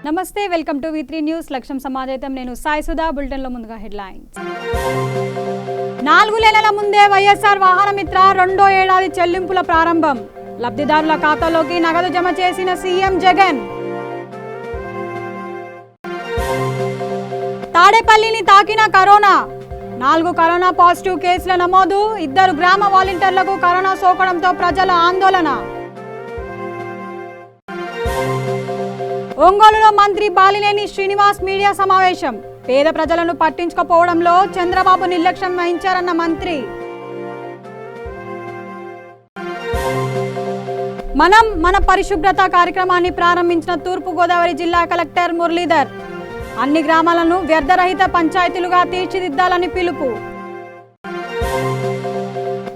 నమస్తే, welcome to V3 news. లక్ష్యం సమాజైతం. నేను సాయి సుధా. బులెటిన్ లో ముందుగా హెడ్లైన్స్. 4 నెలల ముందే వైఎస్ఆర్ వాహన మిత్ర రెండో ఏడాది చెల్లింపుల ప్రారంభం. లబ్ధిదారుల ఖాతాలోకి నగదు జమ చేసిన సీఎం జగన్. తాడేపల్లిని తాకిన కరోనా. 4 కరోనా పాజిటివ్ కేసుల నమోదు. 2 గ్రామ వాలంటీర్లకు కరోనా సోకడంతో ప్రజల ఆందోళన. ఒంగోలులో మంత్రి బాలినేని శ్రీనివాస్ మీడియా సమావేశం. పేద ప్రజలను పట్టించుకోపోవడంలో చంద్రబాబు నిర్లక్ష్యం వహించారన్న మంత్రి. మన పరిశుభ్రత కార్యక్రమాన్ని ప్రారంభించిన తూర్పు గోదావరి జిల్లా కలెక్టర్ మురళీధర్. అన్ని గ్రామాలను వ్యర్థరహిత పంచాయతీలుగా తీర్చిదిద్దాలని పిలుపు.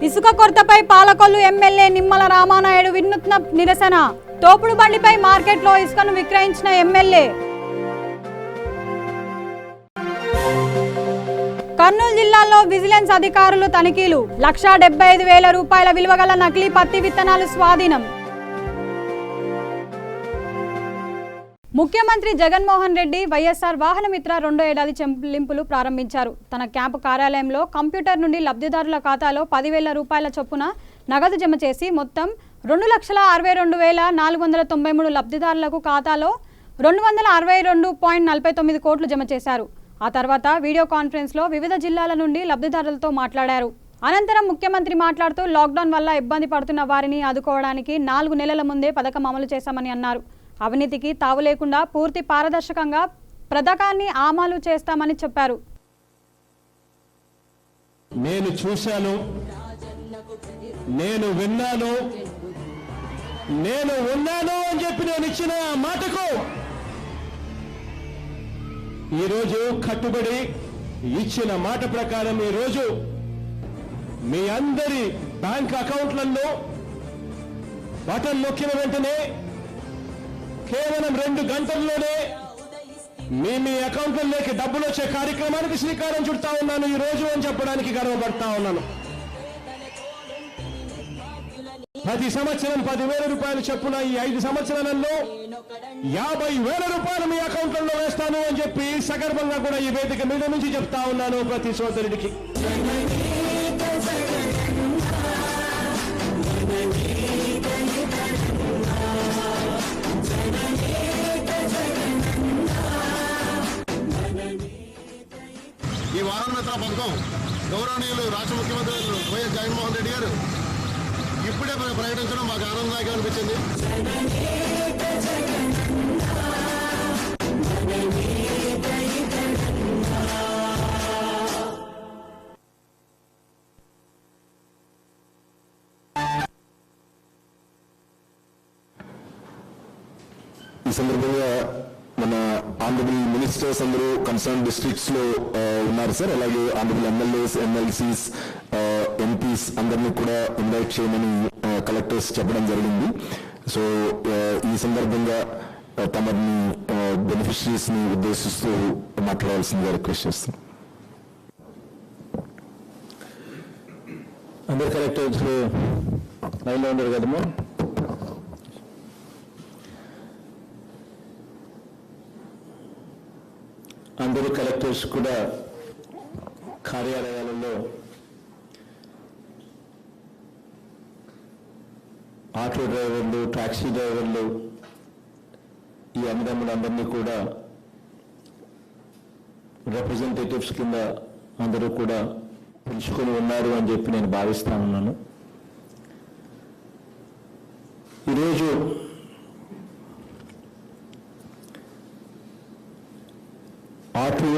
ఇసుక కొరతపై పాలకొల్లు ఎమ్మెల్యే నిమ్మల రామానాయుడు వినూత్న నిరసన. తోపుడు బండిపై మార్కెట్లో ఇసుకను విక్రయించిన ఎమ్మెల్యే. కర్నూలు జిల్లాలో విజిలెన్స్ అధికారులు తనిఖీలు. 1,75,000 రూపాయల విలువగల నకిలీ పత్తి విత్తనాలు స్వాధీనం. ముఖ్యమంత్రి జగన్మోహన్ రెడ్డి వైఎస్ఆర్ వాహన మిత్ర రెండో ఏడాది చెల్లింపులు ప్రారంభించారు. తన క్యాంపు కార్యాలయంలో కంప్యూటర్ నుండి లబ్ధిదారుల ఖాతాలో 10,000 రూపాయల చొప్పున నగదు జమ చేసి మొత్తం 2,62,493 లబ్ధిదారులకు ఖాతాలో 262.49 కోట్లు జమ చేశారు. ఆ తర్వాత వీడియో కాన్ఫరెన్స్లో వివిధ జిల్లాల నుండి లబ్ధిదారులతో మాట్లాడారు. అనంతరం ముఖ్యమంత్రి మాట్లాడుతూ లాక్డౌన్ వల్ల ఇబ్బంది పడుతున్న వారిని ఆదుకోవడానికి 4 నెలల ముందే పథకం అమలు చేశామని అన్నారు. అవినీతికి తావు లేకుండా పూర్తి పారదర్శకంగా పథకాన్ని అమలు చేస్తామని చెప్పారు. నేను చూశాను, నేను విన్నాను, నేను ఉన్నాను అని చెప్పి నేను ఇచ్చిన మాటకు ఈరోజు కట్టుబడి ఇచ్చిన మాట ప్రకారం ఈరోజు మీ అందరి బ్యాంక్ అకౌంట్లలో బటన్ నొక్కిన వెంటనే కేవలం 2 గంటల్లోనే మీ అకౌంట్లలోకి డబ్బులు వచ్చే కార్యక్రమానికి శ్రీకారం చుడతా ఉన్నాను ఈ రోజు అని చెప్పడానికి గర్వపడతా ఉన్నాను. ప్రతి సంవత్సరం 10,000 రూపాయలు చొప్పున ఈ 5 సంవత్సరాలలో 50,000 రూపాయలు మీ అకౌంట్లలో వేస్తాను అని చెప్పి సగర్భంగా కూడా ఈ వేదిక మీద నుంచి చెప్తా ఉన్నాను ప్రతి సోదరుడికి. ఈ వాహన మిత్ర పథకం గౌరవనీయులు రాష్ట్ర ముఖ్యమంత్రి వైఎస్ జగన్మోహన్ రెడ్డి గారు ఇప్పుడే ప్రకటించడం మాకు ఆనందదాయకం అనిపించింది. ఈ సందర్భంగా మన ఆనరబుల్ మినిస్టర్స్ అందరూ కన్సర్న్ డిస్ట్రిక్ట్స్ లో ఉన్నారు సార్. అలాగే ఆనరబుల్ ఎమ్మెల్యేస్, ఎమ్మెల్సీస్, ఎంపీస్ అందరినీ కూడా ఇన్వైట్ చేయమని కలెక్టర్స్ చెప్పడం జరిగింది. సో ఈ సందర్భంగా తమని బెనిఫిషరీస్ ని ఉద్దేశిస్తూ మాట్లాడాల్సిందిగా రిక్వెస్ట్ చేస్తాం. అందరు కలెక్టర్స్ లైన్లో ఉన్నారు కదమ్మా. అందరూ కలెక్టర్స్ కూడా కార్యాలయాలలో ఆటో డ్రైవర్లు, టాక్సీ డ్రైవర్లు, ఈ అన్నదమ్ములందరినీ కూడా రిప్రజెంటేటివ్స్ కింద అందరూ కూడా పిలుచుకొని ఉన్నారు అని చెప్పి నేను భావిస్తా ఉన్నాను. ఈరోజు ఆటో,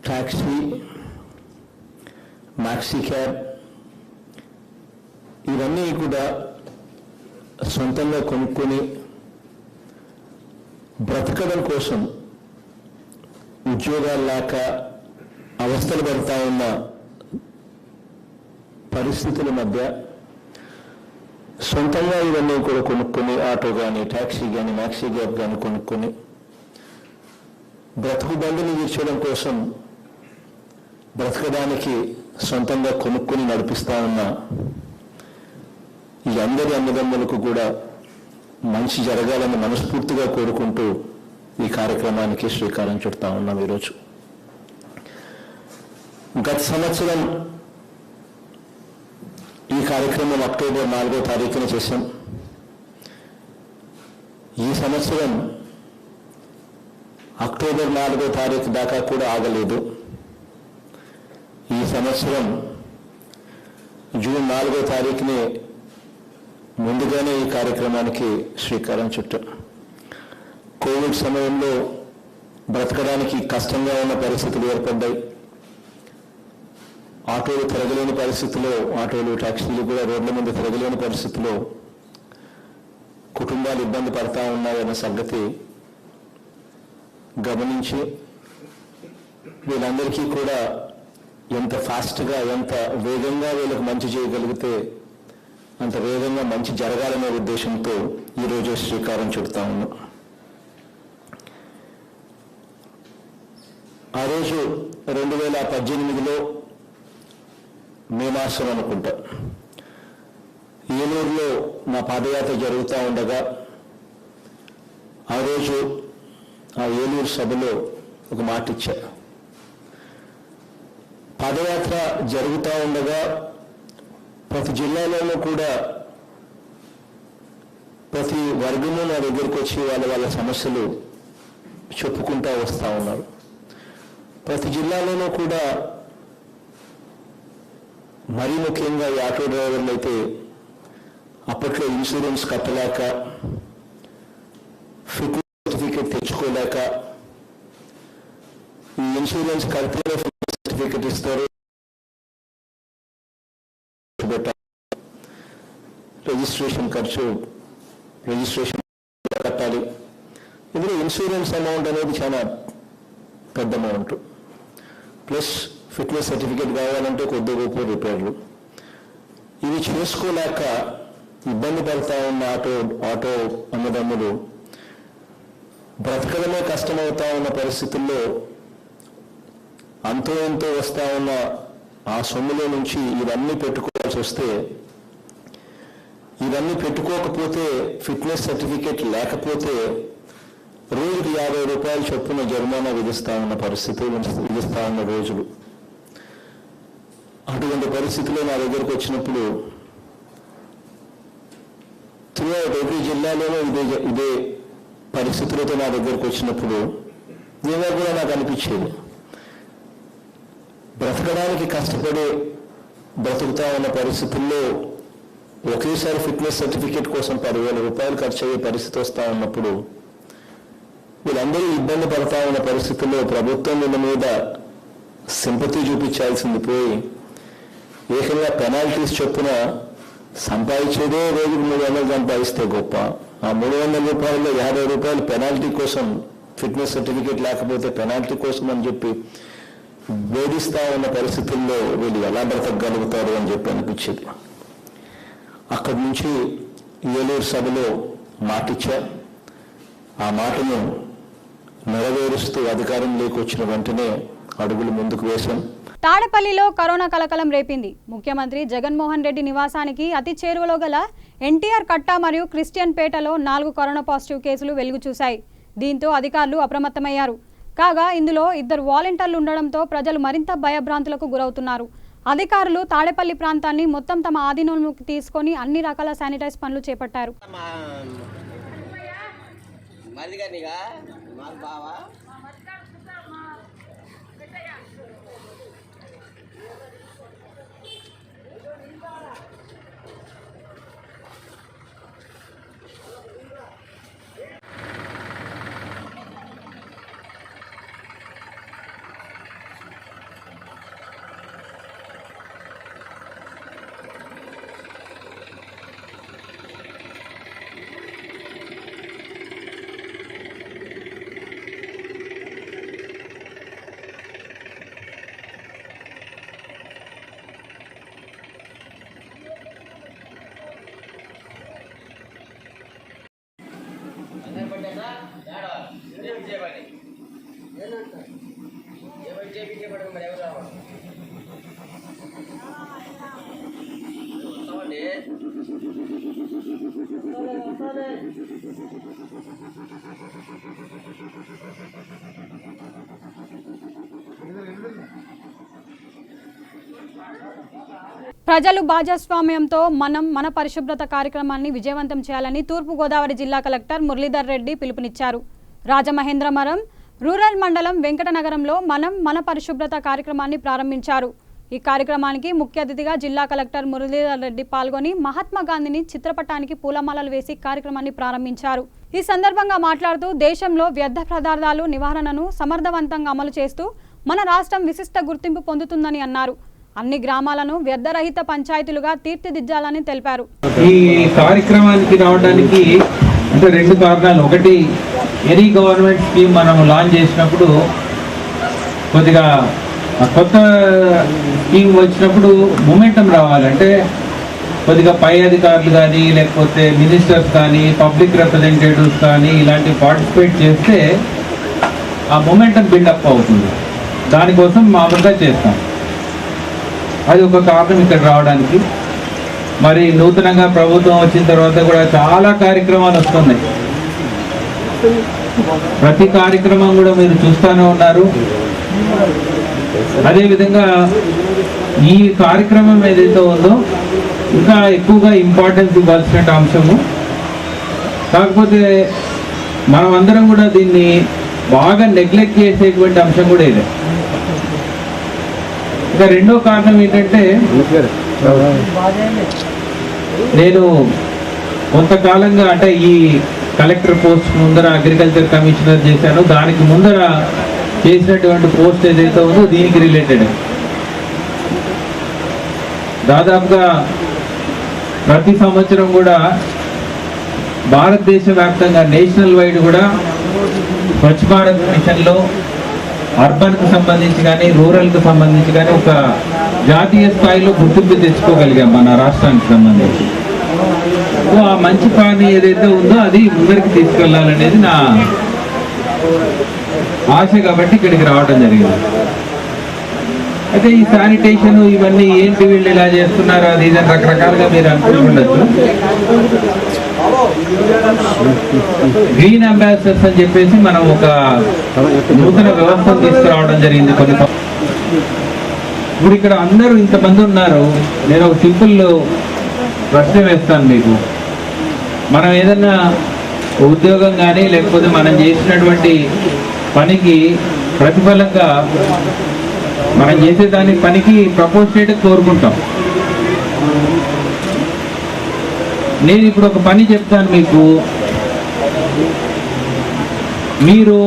టాక్సీ, మ్యాక్సీ క్యాబ్ ఇవన్నీ కూడా సొంతంగా కొనుక్కొని బ్రతకడం కోసం ఉద్యోగాలు లేక అవస్థలు పడతా ఉన్న పరిస్థితుల మధ్య సొంతంగా ఇవన్నీ కూడా కొనుక్కొని ఆటో కానీ, టాక్సీ కానీ, మ్యాక్సీ క్యాబ్ కానీ కొనుక్కొని బ్రతుకు బండిని తీర్చడం కోసం బ్రతకడానికి సొంతంగా కొనుక్కొని నడిపిస్తా ఉన్న ఈ అందరి అన్నదమ్ములకు కూడా మంచి జరగాలని మనస్ఫూర్తిగా కోరుకుంటూ ఈ కార్యక్రమానికి శ్రీకారం చుడతా ఉన్నాం. ఈరోజు గత సంవత్సరం ఈ కార్యక్రమం అక్టోబర్ 4వ తారీఖున చేశాం. ఈ సంవత్సరం అక్టోబర్ 4వ తారీఖు దాకా కూడా ఆగలేదు. ఈ సంవత్సరం జూన్ 4వ తారీఖుని ముందుగానే ఈ కార్యక్రమానికి శ్రీకారం చుట్టాం. కోవిడ్ సమయంలో బ్రతకడానికి కష్టంగా ఉన్న పరిస్థితులు ఏర్పడ్డాయి. ఆటోలు తిరగలేని పరిస్థితిలో, ఆటోలు టాక్సీలు కూడా రోడ్ల మీద తిరగలేని పరిస్థితిలో కుటుంబాలు ఇబ్బంది పడతా ఉన్నాయన్న సంగతి గమనించి వీళ్ళందరికీ కూడా ఎంత ఫాస్ట్గా, ఎంత వేగంగా వీళ్ళకి మంచి చేయగలిగితే అంత వేగంగా మంచి జరగాలనే ఉద్దేశంతో ఈరోజు శ్రీకారం చుడతా ఉన్నాం. ఆ రోజు 2018లో మే మాసం అనుకుంటా ఏలూరులో నా పాదయాత్ర జరుగుతూ ఉండగా ఆ రోజు ఆ ఏలూరు సభలో ఒక మాట ఇచ్చా. పాదయాత్ర జరుగుతూ ఉండగా ప్రతి జిల్లాలోనూ కూడా ప్రతి వర్గము నా దగ్గరికి వచ్చి వాళ్ళ సమస్యలు చెప్పుకుంటూ వస్తూ ఉన్నారు. ప్రతి జిల్లాలోనూ కూడా మరీ ముఖ్యంగా ఈ ఆటో డ్రైవర్లు అయితే అప్పట్లో ఇన్సూరెన్స్ కట్టలేక, ఫిట్నెస్ సర్టిఫికేట్ తెచ్చుకోలేక, ఈ ఇన్సూరెన్స్ కడితేనే ఫిట్నెస్ సర్టిఫికేట్ ఇస్తారు, రిజిస్ట్రేషన్ ఖర్చు కట్టాలి. ఇందులో ఇన్సూరెన్స్ అమౌంట్ అనేది చాలా పెద్ద అమౌంట్, ప్లస్ ఫిట్నెస్ సర్టిఫికేట్ కావాలంటే కొద్ది గొప్ప రిపేర్లు, ఇవి చేసుకోలేక ఇబ్బంది పడతా ఉన్న ఆటో అన్నదమ్ములు బ్రతకడమే కష్టమవుతా ఉన్న పరిస్థితుల్లో అంతో ఎంతో వస్తూ ఉన్న ఆ సొమ్ములో నుంచి ఇవన్నీ పెట్టుకోవాల్సి వస్తే, ఇవన్నీ పెట్టుకోకపోతే, ఫిట్నెస్ సర్టిఫికేట్ లేకపోతే రోజుకి 50 రూపాయలు చొప్పున జరిమానా విధిస్తా ఉన్న రోజులు. అటువంటి పరిస్థితుల్లో నా దగ్గరకు వచ్చినప్పుడు ప్రతి జిల్లాలోనూ ఇదే పరిస్థితులతో నా దగ్గరకు వచ్చినప్పుడు నిజంగా కూడా నాకు అనిపించేది, బ్రతకడానికి కష్టపడి బ్రతుకుతా ఉన్న పరిస్థితుల్లో ఒకేసారి ఫిట్నెస్ సర్టిఫికేట్ కోసం 10,000 రూపాయలు ఖర్చు అయ్యే పరిస్థితి వస్తూ ఉన్నప్పుడు వీళ్ళందరూ ఇబ్బంది పడతా ఉన్న పరిస్థితుల్లో ప్రభుత్వం వీళ్ళ మీద సింపతి చూపించాల్సింది పోయి ఏకంగా పెనాల్టీస్ చొప్పున సంపాదించేదే రోజుకు 300 సంపాదిస్తే గొప్ప, ఆ 300 రూపాయల్లో 50 రూపాయలు పెనాల్టీ కోసం, ఫిట్నెస్ సర్టిఫికేట్ లేకపోతే పెనాల్టీ కోసం అని చెప్పి వేధిస్తా ఉన్న పరిస్థితుల్లో వీళ్ళు ఎలా బ్రతకగలుగుతారు అని చెప్పి అనిపించేది. అక్కడి నుంచి ఏలూరు సభలో మాటిచ్చా. ఆ మాటను నెరవేరుస్తూ అధికారంలోకి వచ్చిన వెంటనే అడుగులు ముందుకు వేశాం. తాడపల్లిలో కరోనా కలకలం రేపింది. ముఖ్యమంత్రి జగన్మోహన్ రెడ్డి నివాసానికి అతి చేరువలో గల ఎన్టీఆర్ కట్ట మరియు క్రిస్టియన్ పేటలో 4 కరోనా పాజిటివ్ కేసులు వెలుగు చూశాయి. దీంతో అధికారులు అప్రమత్తమయ్యారు. కాగా ఇందులో 2 వాలంటీర్లు ఉండడంతో ప్రజలు మరింత భయభ్రాంతులకు గురవుతున్నారు. అధికారులు తాడేపల్లి ప్రాంతాన్ని మొత్తం తమ ఆధీనంలోకి తీసుకొని అన్ని రకాల శానిటైజ్ పనులు చేపట్టారు. ప్రజలు భాగస్వామ్యంతో మన పరిశుభ్రత కార్యక్రమాన్ని విజయవంతం చేయాలని తూర్పుగోదావరి జిల్లా కలెక్టర్ మురళీధర్ రెడ్డి పిలుపునిచ్చారు. రాజమహేంద్రవరం రూరల్ మండలం వెంకటనగరంలో మన పరిశుభ్రత కార్యక్రమాన్ని ప్రారంభించారు. ఈ కార్యక్రమానికి ముఖ్య అతిథిగా జిల్లా కలెక్టర్ మురళీధర్ రెడ్డి పాల్గొని మహాత్మా గాంధీని చిత్రపటానికి పూలమాలలు వేసి కార్యక్రమాన్ని ప్రారంభించారు. ఈ సందర్భంగా మాట్లాడుతూ దేశంలో వ్యర్థ పదార్థాలు నివారణను సమర్థవంతంగా అమలు చేస్తూ మన రాష్ట్రం విశిష్ట గుర్తింపు పొందుతుందని అన్నారు. అన్ని గ్రామాలను వ్యర్థరహిత పంచాయతీలుగా తీర్చిదిద్దాలని తెలిపారు. ఈ కార్యక్రమానికి రావడానికి అంటే రెండు కారణాలు. ఒకటి, ఎనీ గవర్నమెంట్ స్కీమ్ మనం లాంచ్ చేసినప్పుడు కొద్దిగా కొత్త స్కీమ్ వచ్చినప్పుడు మొమెంటం రావాలంటే కొద్దిగా పై అధికారులు కానీ లేకపోతే మినిస్టర్స్ కానీ పబ్లిక్ రిప్రజెంటేటివ్స్ కానీ ఇలాంటి పార్టిసిపేట్ చేస్తే ఆ మొమెంటం బిల్డప్ అవుతుంది. దానికోసం మామూలుగా చేస్తాం. అది ఒక కారణం ఇక్కడ రావడానికి. మరి నూతనంగా ప్రభుత్వం వచ్చిన తర్వాత కూడా చాలా కార్యక్రమాలు వస్తున్నాయి. ప్రతి కార్యక్రమం కూడా మీరు చూస్తూనే ఉన్నారు. అదేవిధంగా ఈ కార్యక్రమం ఏదైతే ఉందో ఇంకా ఎక్కువగా ఇంపార్టెన్స్ ఇవ్వాల్సిన అంశము. కాకపోతే మనం అందరం కూడా దీన్ని బాగా నెగ్లెక్ట్ చేసేటువంటి అంశం కూడా ఇదే. ఇంకా రెండో కారణం ఏంటంటే, నేను కొంతకాలంగా అంటే ఈ కలెక్టర్ పోస్ట్ ముందర అగ్రికల్చర్ కమిషనర్ చేశాను. దానికి ముందర చేసినటువంటి పోస్ట్ ఏదైతే ఉందో దీనికి రిలేటెడ్ దాదాపుగా ప్రతి సంవత్సరం కూడా భారతదేశ వ్యాప్తంగా నేషనల్ వైడ్ కూడా స్వచ్ఛ భారత్ మిషన్లో అర్బన్కు సంబంధించి కానీ రూరల్కి సంబంధించి కానీ ఒక జాతీయ స్థాయిలో గుర్తింపు తెచ్చుకోగలిగాం మన రాష్ట్రానికి సంబంధించి. ఆ మంచి పని ఏదైతే ఉందో అది ముందరికి తీసుకెళ్లాలనేది నా ఆశ కాబట్టి ఇక్కడికి రావడం జరిగింది. అయితే ఈ శానిటేషన్ ఇవన్నీ ఏంటి, వీళ్ళు ఇలా చేస్తున్నారు, అది ఇదని రకరకాలుగా మీరు అనుకుని ఉండొచ్చు. గ్రీన్ అంబాసిడర్స్ అని చెప్పేసి మనం ఒక నూతన వ్యవస్థను తీసుకురావడం జరిగింది. ఇప్పుడు ఇక్కడ అందరూ ఇంతమంది ఉన్నారు. నేను ఒక సింపుల్ ప్రశ్న వేస్తాను మీకు. మనం ఏదన్నా ఉద్యోగం కానీ లేకపోతే మనం చేసినటువంటి పనికి ప్రతిఫలంగా మనం చేసే దాని పనికి ప్రపోర్షనేట్ కోరుకుంటాం. నేను ఇప్పుడు ఒక పని చెప్తాను మీకు. మీరు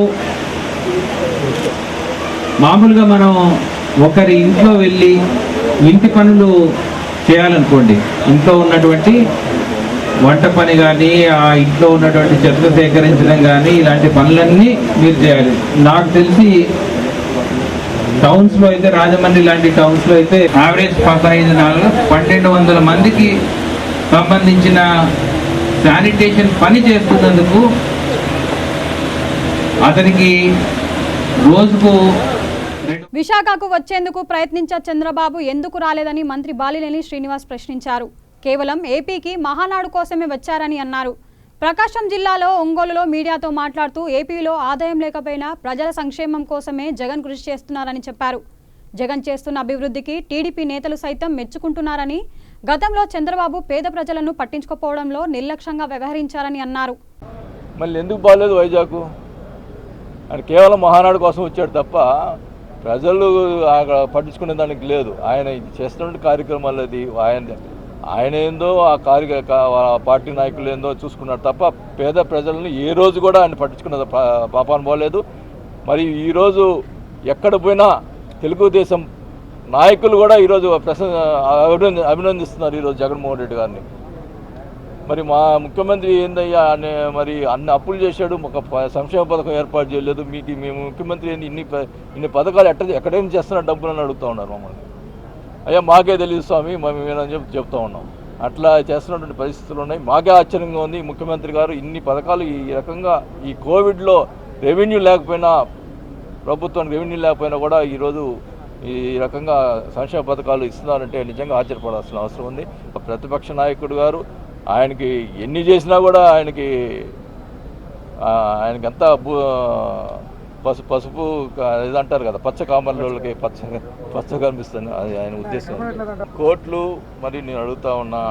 మామూలుగా మనం ఒకరి ఇంట్లో వెళ్ళి ఇంటి పనులు చేయాలనుకోండి, ఇంట్లో ఉన్నటువంటి వంట పని కానీ ఆ ఇంట్లో ఉన్నటువంటి చెత్త సేకరించడం కానీ ఇలాంటి పనులన్నీ మీరు చేయాలి. నాకు తెలిసి టౌన్స్లో అయితే, రాజమండ్రి లాంటి టౌన్స్లో అయితే యావరేజ్ 1200 మందికి సంబంధించిన శానిటేషన్ పని చేస్తున్నందుకు అతనికి రోజుకు విశాఖకు వచ్చేందుకు ప్రయత్నించే చంద్రబాబు ఎందుకు రాలేదని మంత్రి బాలినేని శ్రీనివాస్ ప్రశ్నించారు. కేవలం ఏపీకి మహానాడు కోసమే వచ్చారని అన్నారు. ప్రకాశం జిల్లాలో ఒంగోలులో మీడియాతో మాట్లాడుతూ ఏపీలో ఆదాయం లేకపోయినా ప్రజల సంక్షేమం కోసమే జగన్ కృషి చేస్తున్నారని చెప్పారు. జగన్ చేస్తున్న అభివృద్ధికి టీడీపీ నేతలు సైతం మెచ్చుకుంటున్నారని, గతంలో చంద్రబాబు పేద ప్రజలను పట్టించుకోపోవడంలో నిర్లక్ష్యంగా వ్యవహరించారని అన్నారు. మళ్ళీ ఎందుకు బాగాలేదు వైజాగ్? ఆయన కేవలం మహానాడు కోసం వచ్చాడు తప్ప ప్రజలు పట్టించుకునే దానికి లేదు. ఆయన చేస్తున్న కార్యక్రమాలు అది ఆయన ఏందో ఆ పార్టీ నాయకులు ఏందో చూసుకున్నారు తప్ప పేద ప్రజలను ఏ రోజు కూడా ఆయన పట్టించుకున్న పాపాను పోలేదు. మరి ఈరోజు ఎక్కడ పోయినా తెలుగుదేశం నాయకులు కూడా ఈరోజు అభినందిస్తున్నారు ఈరోజు జగన్మోహన్ రెడ్డి గారిని. మరి మా ముఖ్యమంత్రి ఏందయ్యా మరి అన్ని అప్పులు చేశాడు, ఒక సంక్షేమ పథకం ఏర్పాటు చేయలేదు, మీకు మేము ముఖ్యమంత్రి ఇన్ని పథకాలు ఎక్కడేం చేస్తున్నారు డబ్బులని అడుగుతూ ఉన్నారు మమ్మల్ని. అయ్యా మాకే తెలియదు స్వామి మేమని చెప్తూ ఉన్నాం. అట్లా చేస్తున్నటువంటి పరిస్థితులు ఉన్నాయి. మాకే ఆశ్చర్యంగా ఉంది ముఖ్యమంత్రి గారు ఇన్ని పథకాలు ఈ రకంగా ఈ కోవిడ్లో రెవెన్యూ లేకపోయినా, ప్రభుత్వానికి రెవెన్యూ లేకపోయినా కూడా ఈరోజు ఈ రకంగా సంక్షేమ పథకాలు ఇస్తున్నారంటే నిజంగా ఆశ్చర్యపడాల్సిన అవసరం ఉంది. ప్రతిపక్ష నాయకుడు గారు ఆయనకి ఎన్ని చేసినా కూడా ఆయనకి అంతా పసుపు ఇదంటారు కదా, పచ్చ కామర్లకి పచ్చ కనిపిస్తుంది, అది ఆయన ఉద్దేశం. కోట్లు మరి నేను అడుగుతా ఉన్నా,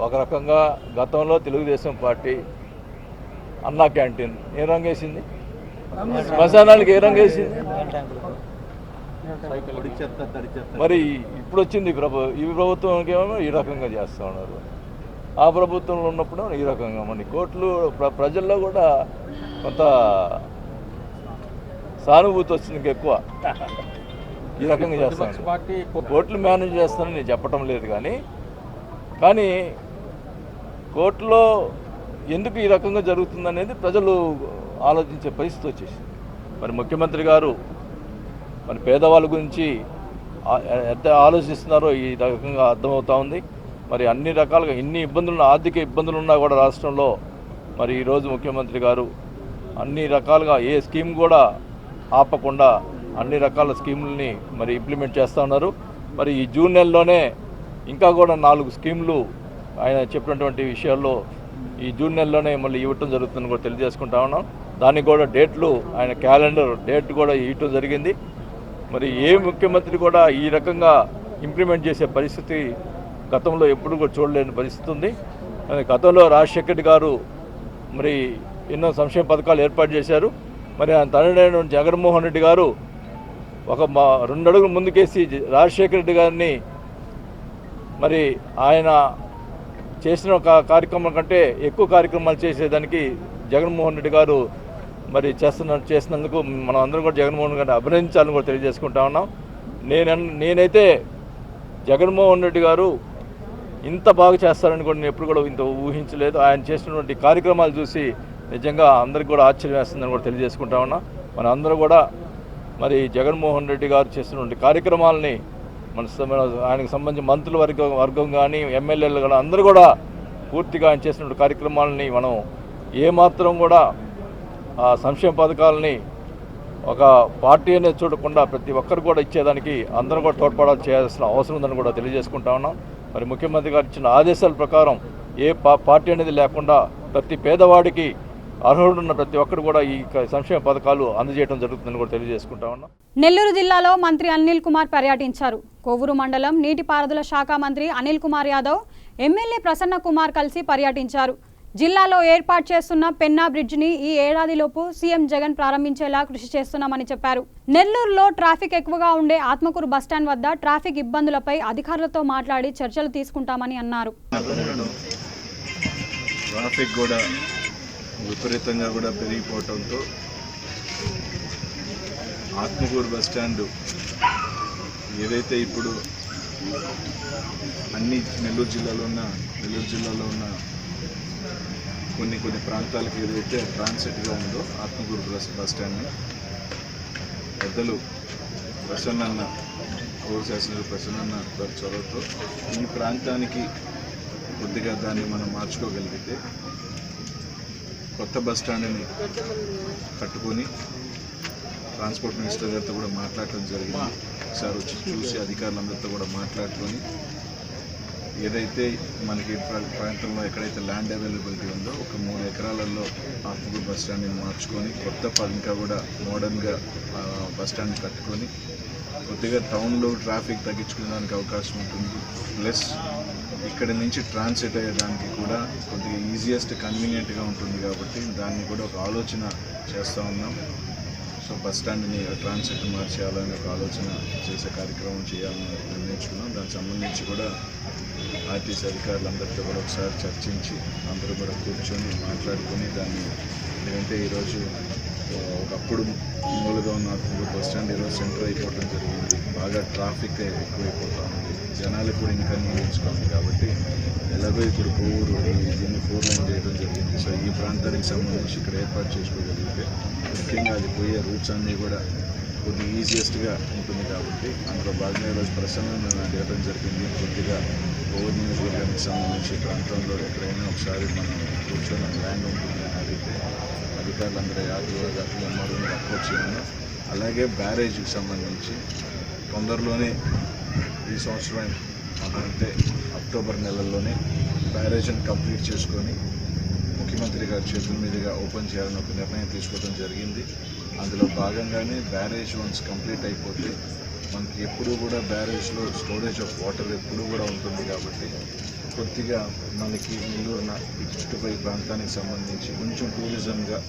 ఒక రకంగా గతంలో తెలుగుదేశం పార్టీ అన్నా క్యాంటీన్ ఏ రంగు వేసింది, శ్మశానాలకు ఏ రంగు వేసింది, మరి ఇప్పుడు వచ్చింది ఈ ప్రభుత్వంకి ఏమో ఈ రకంగా చేస్తూ ఉన్నారు, ఆ ప్రభుత్వంలో ఉన్నప్పుడు ఈ రకంగా. మన కోట్లు ప్రజల్లో కూడా కొంత సానుభూతి వచ్చింది ఎక్కువ, ఈ రకంగా చేస్తాను. కోట్లు మేనేజ్ చేస్తానని నేను చెప్పటం లేదు, కానీ కోర్టులో ఎందుకు ఈ రకంగా జరుగుతుందనేది ప్రజలు ఆలోచించే పరిస్థితి వచ్చేసింది. మరి ముఖ్యమంత్రి గారు మరి పేదవాళ్ళ గురించి ఎంత ఆలోచిస్తున్నారో ఈ రకంగా అర్థమవుతా ఉంది. మరి అన్ని రకాలుగా ఇన్ని ఇబ్బందులు, ఆర్థిక ఇబ్బందులు ఉన్నా కూడా రాష్ట్రంలో మరి ఈరోజు ముఖ్యమంత్రి గారు అన్ని రకాలుగా ఏ స్కీమ్ కూడా ఆపకుండా అన్ని రకాల స్కీములని మరి ఇంప్లిమెంట్ చేస్తూ ఉన్నారు. మరి ఈ జూన్ నెలలోనే ఇంకా కూడా 4 స్కీములు ఆయన చెప్పినటువంటి విషయాల్లో ఈ జూన్ నెలలోనే మళ్ళీ ఇవ్వటం జరుగుతుందని కూడా తెలియజేసుకుంటా ఉన్నాం. దానికి కూడా డేట్లు, ఆయన క్యాలెండర్ డేట్ కూడా ఇవ్వటం జరిగింది. మరి ఏ ముఖ్యమంత్రి కూడా ఈ రకంగా ఇంప్లిమెంట్ చేసే పరిస్థితి గతంలో ఎప్పుడు కూడా చూడలేని పరిస్థితి ఉంది. గతంలో రాజశేఖర రెడ్డి గారు మరి ఎన్నో సంక్షేమ పథకాలు ఏర్పాటు చేశారు. మరి ఆయన తండ్రి జగన్మోహన్ రెడ్డి గారు ఒక 2 అడుగులు ముందుకేసి రాజశేఖర రెడ్డి గారిని మరి ఆయన చేసిన కార్యక్రమం కంటే ఎక్కువ కార్యక్రమాలు చేసేదానికి జగన్మోహన్ రెడ్డి గారు మరి చేసినందుకు మనం అందరం కూడా జగన్మోహన్ గారిని అభినందించాలని కూడా తెలియజేసుకుంటా ఉన్నాం. నేనైతే జగన్మోహన్ రెడ్డి గారు ఇంత బాగా చేస్తారని కూడా నేను ఎప్పుడు కూడా ఇంత ఊహించలేదు. ఆయన చేసినటువంటి కార్యక్రమాలు చూసి నిజంగా అందరికీ కూడా ఆశ్చర్యం వేస్తుందని కూడా తెలియజేసుకుంటా ఉన్నాం. మన అందరూ కూడా మరి జగన్మోహన్ రెడ్డి గారు చేసినటువంటి కార్యక్రమాలని ఆయనకు సంబంధించిన మంత్రుల వర్గం కానీ ఎమ్మెల్యేలు కానీ అందరూ కూడా పూర్తిగా ఆయన చేసినటువంటి కార్యక్రమాలని మనం ఏమాత్రం కూడా ఆ సంక్షేమ పథకాలని ఒక పార్టీ అనేది చూడకుండా ప్రతి ఒక్కరు కూడా ఇచ్చేదానికి అందరూ కూడా తోడ్పడాలి చేయాల్సిన అవసరం ఉందని కూడా తెలియజేసుకుంటా ఉన్నాం. మరి ముఖ్యమంత్రి గారు ఇచ్చిన ఆదేశాల ప్రకారం ఏ పార్టీ అనేది లేకుండా ప్రతి పేదవాడికి అర్హుడున్న ప్రతి ఒక్కరు కూడా ఈ సంక్షేమ పథకాలు అందజేయడం జరుగుతుందని కూడా తెలియజేసుకుంటా ఉన్నాం. నెల్లూరు జిల్లాలో మంత్రి అనిల్ కుమార్ పర్యటించారు. కోవూరు మండలం నీటిపారుదల శాఖ మంత్రి అనిల్ కుమార్ యాదవ్, ఎమ్మెల్యే ప్రసన్న కుమార్ కలిసి పర్యటించారు. జిల్లాలో ఏర్పాటు చేస్తున్న పెన్నా బ్రిడ్జిని ఈ ఏడాదిలోపు సీఎం జగన్ ప్రారంభించేలా కృషి చేస్తున్నామని చెప్పారు. నెల్లూరులో ట్రాఫిక్ ఎక్కువగా ఉండే ఆత్మకూరు బస్టాండ్ వద్ద ట్రాఫిక్ ఇబ్బందులపై అధికారులతో మాట్లాడి చర్చలు తీసుకుంటామని అన్నారు. ట్రాఫిక్ కూడా విపరీతంగా కూడా పెరిగిపోవడంతో ఆత్మకూరు బస్టాండ్ ఏదైతే ఇప్పుడు అన్ని నెల్లూరు జిల్లాలో ఉన్న కొన్ని ప్రాంతాలకు ఏదైతే ట్రాన్సిట్గా ఉందో ఆత్మకూరు బస్టాండ్ని పెద్దలు ప్రసన్న కోరు శాసనసభ్యులు ప్రసన్న గారి చొరవతో ఈ ప్రాంతానికి కొద్దిగా దాన్ని మనం మార్చుకోగలిగితే కొత్త బస్టాండ్ని కట్టుకొని ట్రాన్స్పోర్ట్ మినిస్టర్ గారితో కూడా మాట్లాడటం జరిగింది. ఒకసారి వచ్చి చూసి అధికారులందరితో కూడా మాట్లాడుకొని ఏదైతే మనకి ప్రాంతంలో ఎక్కడైతే ల్యాండ్ అవైలబిలిటీ ఉందో ఒక 3 ఎకరాలలో ఆత్మకూరు బస్టాండ్ని మార్చుకొని ఇంకా కూడా మోడర్న్గా బస్టాండ్ కట్టుకొని కొద్దిగా టౌన్లో ట్రాఫిక్ తగ్గించుకోవడానికి అవకాశం ఉంటుంది. ప్లస్ ఇక్కడి నుంచి ట్రాన్సిట్ అయ్యేదానికి కూడా కొద్దిగా ఈజియెస్ట్ కన్వీనియంట్గా ఉంటుంది కాబట్టి దాన్ని కూడా ఒక ఆలోచన చేస్తూ ఉన్నాం. సో బస్టాండ్ని ట్రాన్సిట్ మార్చేయాలని ఒక ఆలోచన చేసే కార్యక్రమం చేయాలని నిర్ణయించుకున్నాం. దానికి సంబంధించి కూడా ఆర్టీసీ అధికారులందరితో కూడా ఒకసారి చర్చించి అందరూ కూడా కూర్చొని మాట్లాడుకొని దాన్ని ఎందుకంటే ఈరోజు ఒకప్పుడు మూలుగా ఉన్న బస్టాండ్ ఈరోజు సెంటర్ అయిపోవడం జరిగింది. బాగా ట్రాఫిక్ ఎక్కువైపోతూ ఉంది. జనాలు కూడా ఇంకా నియోజించుకోండి కాబట్టి ఎలాగో ఇప్పుడు కోవూరు దీన్ని 4 లైన్ చేయడం జరిగింది. సో ఈ ప్రాంతానికి సంబంధించి ఇక్కడ ఏర్పాటు చేసుకోగలిగితే ముఖ్యంగా అది పోయే రూట్స్ అన్నీ కూడా కొద్దిగా ఈజియెస్ట్గా ఉంటుంది కాబట్టి అందులో భాగంగా ఈరోజు ప్రసన్న అడగడం జరిగింది. కొద్దిగా కోవూరు నియోజకవర్గానికి సంబంధించి ప్రాంతంలో ఎక్కడైనా ఒకసారి మనం కూర్చొని ల్యాండ్ ఉంటుంది అని అడిగితే అధికారులందరూ ఎంఆర్ఓని అప్రోచ్ చేయను. అలాగే బ్యారేజ్కి సంబంధించి తొందరలోనే ఈ సంవత్సరం అంటే అక్టోబర్ నెలల్లోనే బ్యారేజ్ని కంప్లీట్ చేసుకొని ముఖ్యమంత్రి గారి చేతుల మీదుగా ఓపెన్ చేయాలని ఒక నిర్ణయం తీసుకోవడం జరిగింది. అందులో భాగంగానే బ్యారేజ్ వన్స్ కంప్లీట్ అయిపోతే మనకి ఎప్పుడూ కూడా బ్యారేజ్లో స్టోరేజ్ ఆఫ్ వాటర్ ఎప్పుడూ కూడా ఉంటుంది. కాబట్టి కొద్దిగా మనకి నెల్లూరున చుట్టుపై ప్రాంతానికి సంబంధించి కొంచెం టూరిజంగా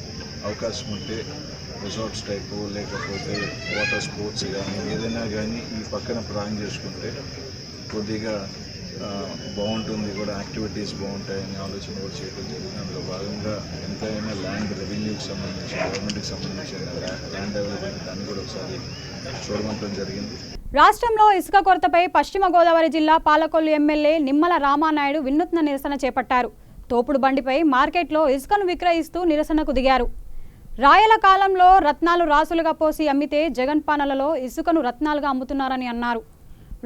అవకాశం ఉంటే రిసార్ట్స్ టైపు లేకపోతే వాటర్ స్పోర్ట్స్ కానీ ఏదైనా కానీ ఈ పక్కన ప్లాన్ చేసుకుంటే కొద్దిగా బాగుంటుంది, కూడా యాక్టివిటీస్ బాగుంటాయని ఆలోచన కూడా చేయడం జరిగింది. అందులో భాగంగా ఎంతైనా ల్యాండ్ రెవెన్యూకి సంబంధించి గవర్నమెంట్కి సంబంధించిన ల్యాండ్ డెవలప్మెంట్ దాన్ని కూడా ఒకసారి చూడమంటం జరిగింది. రాష్ట్రంలో ఇసుక కొరతపై పశ్చిమ గోదావరి జిల్లా పాలకొల్లు ఎమ్మెల్యే నిమ్మల రామానాయుడు వినూత్న నిరసన చేపట్టారు. తోపుడు బండిపై మార్కెట్లో ఇసుకను విక్రయిస్తూ నిరసనకు దిగారు. రాయల కాలంలో రత్నాలు రాసులుగా పోసి అమ్మితే జగన్ పాలనలో ఇసుకను రత్నాలుగా అమ్ముతున్నారని అన్నారు.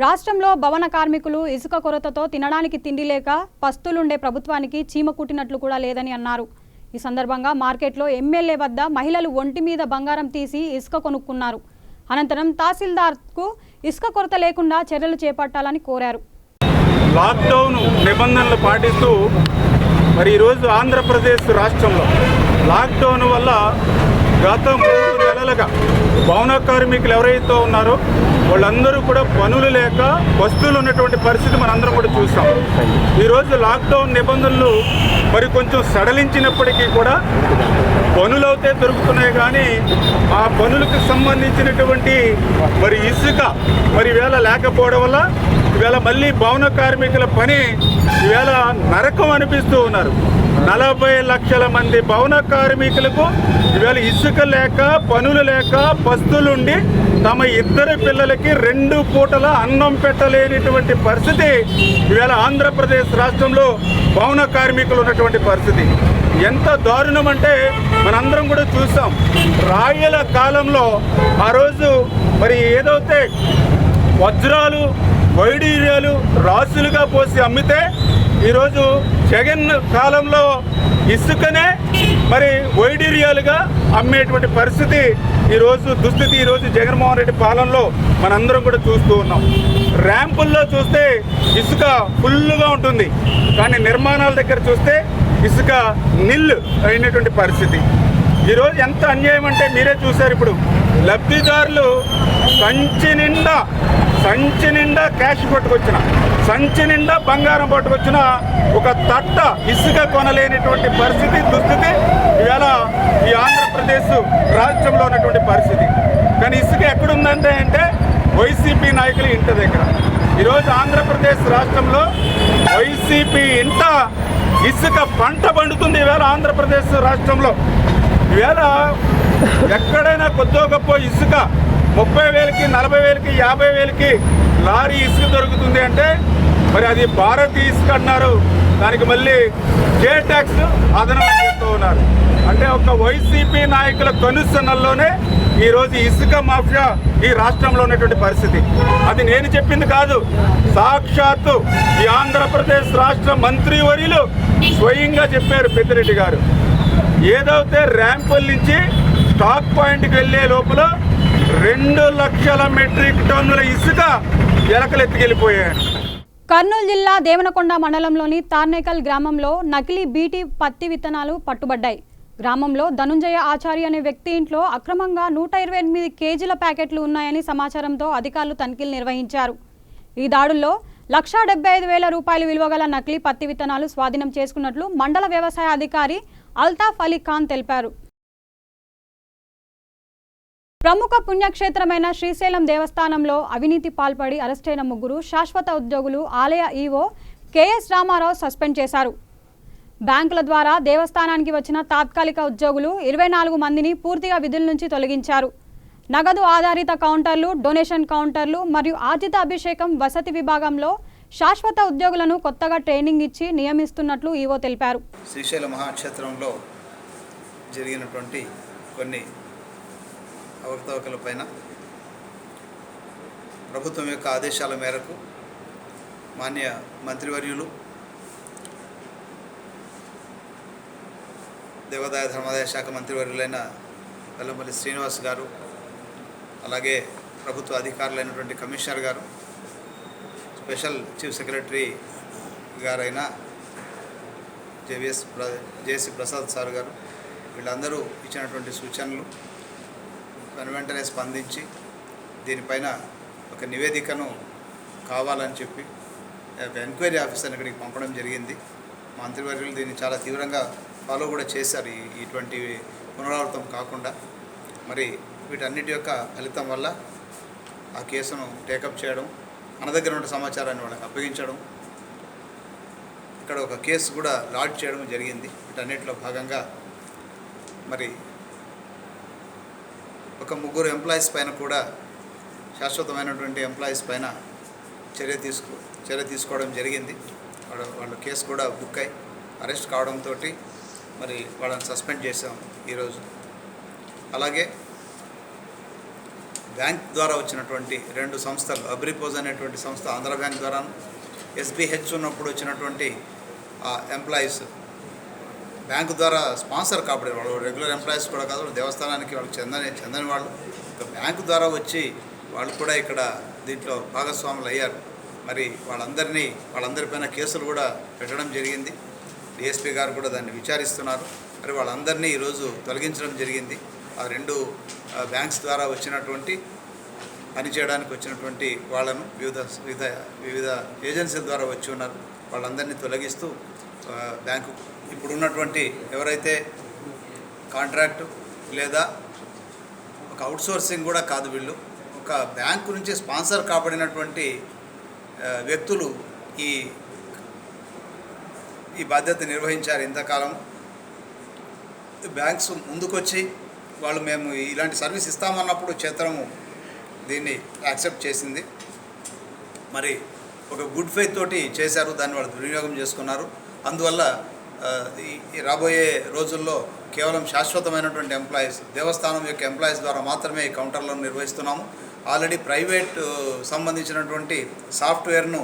రాష్ట్రంలో భవన కార్మికులు ఇసుక కొరతతో తినడానికి తిండి లేక పస్తులుండే ప్రభుత్వానికి చీమ కుట్టినట్లు కూడా లేదని అన్నారు. ఈ సందర్భంగా మార్కెట్లో ఎమ్మెల్యే వద్ద మహిళలు ఒంటి మీద బంగారం తీసి ఇసుక కొనుక్కున్నారు. అనంతరం తహసీల్దార్కు ఇసుక కొరత లేకుండా చర్యలు చేపట్టాలని కోరారు. లాక్డౌన్ నిబంధనలు పాటిస్తూ మరి ఈరోజు ఆంధ్రప్రదేశ్ రాష్ట్రంలో లాక్డౌన్ వల్ల గత 3 నెలలుగా భవన కార్మికులు ఎవరైతే ఉన్నారో వాళ్ళందరూ కూడా పనులు లేక వస్తువులు ఉన్నటువంటి పరిస్థితి మనందరం కూడా చూసాం. ఈరోజు లాక్డౌన్ నిబంధనలు మరి కొంచెం సడలించినప్పటికీ కూడా పనులు అయితే దొరుకుతున్నాయి, కానీ ఆ పనులకు సంబంధించినటువంటి మరి ఇసుక మరి ఈవేళ లేకపోవడం వల్ల ఈవేళ మళ్ళీ భవన కార్మికుల పని ఈవేళ నరకం అనిపిస్తూ ఉన్నారు. 40 లక్షల మంది భవన కార్మికులకు ఈవేళ ఇసుక లేక పనులు లేక పస్తులుండి తమ 2 పిల్లలకి 2 పూటల అన్నం పెట్టలేనిటువంటి పరిస్థితి ఈవేళ ఆంధ్రప్రదేశ్ రాష్ట్రంలో భవన కార్మికులు ఉన్నటువంటి పరిస్థితి ఎంత దారుణం అంటే మనందరం కూడా చూసాం. రాయల కాలంలో ఆ రోజు మరి ఏదైతే వజ్రాలు వైడూర్యాలు రాసులుగా పోసి అమ్మితే ఈరోజు జగన్ కాలంలో ఇసుకనే మరి వైడూర్యాలుగా అమ్మేటువంటి పరిస్థితి ఈరోజు దుస్థితి ఈరోజు జగన్మోహన్ రెడ్డి పాలనలో మనందరం కూడా చూస్తూ ఉన్నాం. ర్యాంపుల్లో చూస్తే ఇసుక ఫుల్గా ఉంటుంది, కానీ నిర్మాణాల దగ్గర చూస్తే ఇసుక నిల్లు అయినటువంటి పరిస్థితి. ఈరోజు ఎంత అన్యాయం అంటే మీరే చూశారు. ఇప్పుడు లబ్ధిదారులు సంచి నిండా క్యాష్ పట్టుకొచ్చిన, సంచి నిండా బంగారం పట్టుకొచ్చిన ఒక తట్ట ఇసుక కొనలేనిటువంటి పరిస్థితి దుస్థితి ఇవాళ ఈ ఆంధ్రప్రదేశ్ రాష్ట్రంలో ఉన్నటువంటి పరిస్థితి. కానీ ఇసుక ఎక్కడుందంటే వైసీపీ నాయకులు ఇంటి దగ్గర. ఈరోజు ఆంధ్రప్రదేశ్ రాష్ట్రంలో వైసీపీ ఇంట ఇసుక పంట పండుతుంది. ఈవేళ ఆంధ్రప్రదేశ్ రాష్ట్రంలో ఈవేళ ఎక్కడైనా కొద్దో గొప్ప ఇసుక 30,000కి 40,000కి 50,000కి లారీ ఇసుక దొరుకుతుంది అంటే మరి అది భారతీయ ఇసుక అన్నారు. దానికి మళ్ళీ కే ట్యాక్స్ అదనం చేస్తూ ఉన్నారు. అంటే ఒక వైసీపీ నాయకుల కనుసన్నల్లోనే ఈరోజు ఇసుక మాఫియా ఈ రాష్ట్రంలో ఉన్నటువంటి పరిస్థితి. అది నేను చెప్పింది కాదు, సాక్షాత్తు ఈ ఆంధ్రప్రదేశ్ రాష్ట్ర మంత్రివర్యులు స్వయంగా చెప్పారు. పెద్దిరెడ్డి గారు ఏదైతే ర్యాంపుల నుంచి స్టాక్ పాయింట్కి వెళ్ళే లోపల 2 లక్షల మెట్రిక్ టన్నుల ఇసుక ఎలకలెత్తుకెళ్ళిపోయారు. కర్నూలు జిల్లా దేవనకొండ మండలంలోని తార్నేకల్ గ్రామంలో నకిలీ బీటీ పత్తి విత్తనాలు పట్టుబడ్డాయి. గ్రామంలో ధనుంజయ ఆచారి అనే వ్యక్తి ఇంట్లో అక్రమంగా 128 కేజీల ప్యాకెట్లు ఉన్నాయని సమాచారంతో అధికారులు తనిఖీలు నిర్వహించారు. ఈ దాడుల్లో 1,75,000 రూపాయలు విలువగల నకిలీ పత్తి విత్తనాలు స్వాధీనం చేసుకున్నట్లు మండల వ్యవసాయ అధికారి అల్తాఫ్ అలీ ఖాన్ తెలిపారు. ప్రముఖ పుణ్యక్షేత్రమైన శ్రీశైలం దేవస్థానంలో అవినీతి పాల్పడి అరెస్టైన 3 శాశ్వత ఉద్యోగులు ఆలయ ఈవో కెఎస్ రామారావు సస్పెండ్ చేశారు. బ్యాంకుల ద్వారా దేవస్థానానికి వచ్చిన తాత్కాలిక ఉద్యోగులు 24 మందిని పూర్తిగా విధుల నుంచి తొలగించారు. నగదు ఆధారిత కౌంటర్లు, డొనేషన్ కౌంటర్లు మరియు ఆర్జిత అభిషేకం వసతి విభాగంలో శాశ్వత ఉద్యోగులను కొత్తగా ట్రైనింగ్ ఇచ్చి నియమిస్తున్నట్లు ఈవో తెలిపారు. శ్రీశైల మహాక్షేత్రంలో జరిగినటువంటి కొన్ని అవకతవకల పైన ప్రభుత్వం యొక్క ఆదేశాల మేరకు మాన్య మంత్రివర్యులు దేవాదాయ ధర్మాదాయ శాఖ మంత్రివర్యులైన వెల్లంపల్లి శ్రీనివాస్ గారు, అలాగే ప్రభుత్వ అధికారులైనటువంటి కమిషనర్ గారు, స్పెషల్ చీఫ్ సెక్రటరీ గారైన జేసీ ప్రసాద్ సార్ గారు వీళ్ళందరూ ఇచ్చినటువంటి సూచనలు వెంటనే స్పందించి దీనిపైన ఒక నివేదికను కావాలని చెప్పి ఎంక్వైరీ ఆఫీసర్ని ఇక్కడికి పంపడం జరిగింది. మంత్రివర్యులు దీన్ని చాలా తీవ్రంగా ఫాలో కూడా చేశారు. ఇటువంటి పునరావృతం కాకుండా మరి వీటన్నిటి యొక్క ఫలితం వల్ల ఆ కేసును టేకప్ చేయడం, మన దగ్గర ఉన్న సమాచారాన్ని వాళ్ళకి అప్పగించడం, ఇక్కడ ఒక కేసు కూడా లాడ్జ్ చేయడం జరిగింది. వీటన్నిటిలో భాగంగా మరి ఒక 3 ఎంప్లాయీస్ పైన కూడా శాశ్వతమైనటువంటి ఎంప్లాయీస్ పైన చర్య తీసుకోవడం జరిగింది. వాళ్ళ కేసు కూడా బుక్ అయి అరెస్ట్ కావడంతో మరి వాళ్ళని సస్పెండ్ చేసాం ఈరోజు. అలాగే బ్యాంక్ ద్వారా వచ్చినటువంటి 2 సంస్థలు, అబ్రిపోజ్ అనేటువంటి సంస్థ ఆంధ్ర బ్యాంక్ ద్వారా, SBH ఉన్నప్పుడు వచ్చినటువంటి ఎంప్లాయీస్ బ్యాంకు ద్వారా స్పాన్సర్ కాబట్టి వాళ్ళు రెగ్యులర్ ఎంప్లాయీస్ కూడా కాదు, దేవస్థానానికి వాళ్ళకి చెందని వాళ్ళు బ్యాంకు ద్వారా వచ్చి వాళ్ళు కూడా ఇక్కడ దీంట్లో భాగస్వాములు అయ్యారు. మరి వాళ్ళందరిపైన కేసులు కూడా పెట్టడం జరిగింది. డిఎస్పీ గారు కూడా దాన్ని విచారిస్తున్నారు. మరి వాళ్ళందరినీ ఈరోజు తొలగించడం జరిగింది. ఆ 2 బ్యాంక్స్ ద్వారా వచ్చినటువంటి పనిచేయడానికి వచ్చినటువంటి వాళ్ళను వివిధ ఏజెన్సీల ద్వారా వచ్చి ఉన్నారు. వాళ్ళందరినీ తొలగిస్తూ బ్యాంకు ఇప్పుడున్నటువంటి ఎవరైతే కాంట్రాక్టు లేదా ఒక అవుట్సోర్సింగ్ కూడా కాదు, వీళ్ళు ఒక బ్యాంకు నుంచి స్పాన్సర్ కాబడినటువంటి వ్యక్తులు ఈ బాధ్యత నిర్వహించారు. ఇంతకాలం బ్యాంక్స్ ముందుకొచ్చి వాళ్ళు మేము ఇలాంటి సర్వీస్ ఇస్తామన్నప్పుడు క్షేత్రము దీన్ని యాక్సెప్ట్ చేసింది. మరి ఒక గుడ్ ఫెయిత్ తోటి చేశారు, దాన్ని వాళ్ళు దుర్వినియోగం చేసుకున్నారు. అందువల్ల ఈ రాబోయే రోజుల్లో కేవలం శాశ్వతమైనటువంటి ఎంప్లాయీస్, దేవస్థానం యొక్క ఎంప్లాయీస్ ద్వారా మాత్రమే ఈ కౌంటర్లను నిర్వహిస్తున్నాము. ఆల్రెడీ ప్రైవేట్ సంబంధించినటువంటి సాఫ్ట్వేర్ను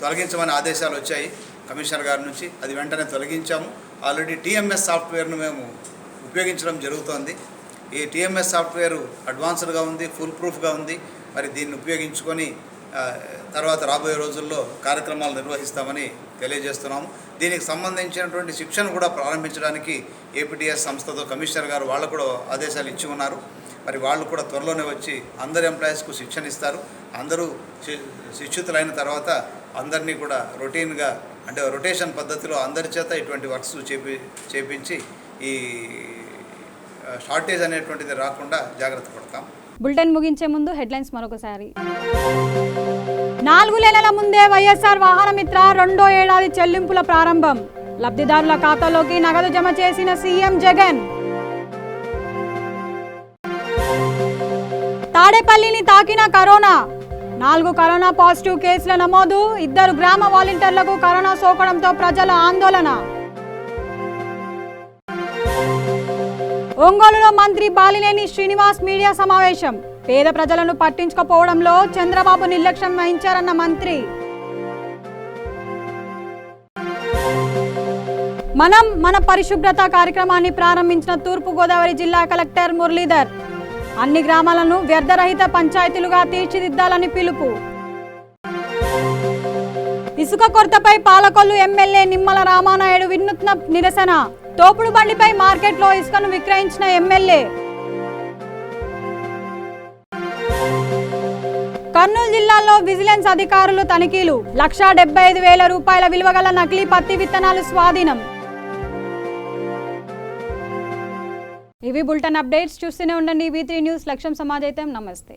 తొలగించమని ఆదేశాలు వచ్చాయి కమిషనర్ గారి నుంచి. అది వెంటనే తొలగించాము. ఆల్రెడీ TMS సాఫ్ట్వేర్ను మేము ఉపయోగించడం జరుగుతోంది. ఈ TMS సాఫ్ట్వేర్ అడ్వాన్స్డ్గా ఉంది, ఫుల్ ప్రూఫ్గా ఉంది. మరి దీన్ని ఉపయోగించుకొని తర్వాత రాబోయే రోజుల్లో కార్యక్రమాలు నిర్వహిస్తామని తెలియజేస్తున్నాము. దీనికి సంబంధించినటువంటి శిక్షణ కూడా ప్రారంభించడానికి APTS సంస్థతో కమిషనర్ గారు వాళ్ళు కూడా ఆదేశాలు ఇచ్చి ఉన్నారు. మరి వాళ్ళు కూడా త్వరలోనే వచ్చి అందరు ఎంప్లాయీస్కు శిక్షణ ఇస్తారు. అందరూ శిక్షితులైన తర్వాత అందరినీ కూడా రొటీన్గా అంటే రొటేషన్ పద్ధతిలో అందరి చేత ఇటువంటి వర్క్స్ చేపించి ఈ షార్టేజ్ అనేటువంటిది రాకుండా జాగ్రత్త పడతాం. బులెటిన్ ముగించే ముందు హెడ్లైన్స్ మరొకసారి. 4 నెలల ముందే వైఎస్ఆర్ వాహనమిత్ర 2వ ఏడాది చెల్లింపుల ప్రారంభం. లబ్ధిదారుల ఖాతాలోకి నగదు జమ చేసిన సీఎం జగన్. తాడేపల్లిని తాకిన కరోనా. 4 కరోనా పాజిటివ్ కేసుల నమోదు. 2 గ్రామ వాలంటీర్లకు కరోనా సోకడంతో ప్రజల ఆందోళన. ఒంగోలులో మంత్రి బాలినేని శ్రీనివాస్ మీడియా సమావేశం. పేద ప్రజలను పట్టించుకోపోవడంలో చంద్రబాబు నిర్లక్ష్యం వహించారన్న మంత్రి. మన పరిశుభ్రత కార్యక్రమాన్ని ప్రారంభించిన తూర్పుగోదావరి జిల్లా కలెక్టర్ మురళీధర్. అన్ని గ్రామాలను వ్యర్థరహిత పంచాయతీలుగా తీర్చిదిద్దాలని పిలుపు. ఇసుక కొరతపై పాలకొల్లు ఎమ్మెల్యే నిమ్మల రామానాయుడు వినూత్న నిరసన. తోపుడు బండిపై మార్కెట్లో ఇసుకను విక్రయించిన ఎమ్మెల్యే. కర్నూలు జిల్లాలో విజిలెన్స్ అధికారులు తనిఖీలు. 1,75,000 రూపాయల విలువగల నకిలీ పత్తి విత్తనాలు స్వాధీనం. ఇవి బులెటిన్ అప్డేట్స్. చూస్తూనే ఉండండి V3 న్యూస్. లక్ష్యం సమాజైతం. నమస్తే.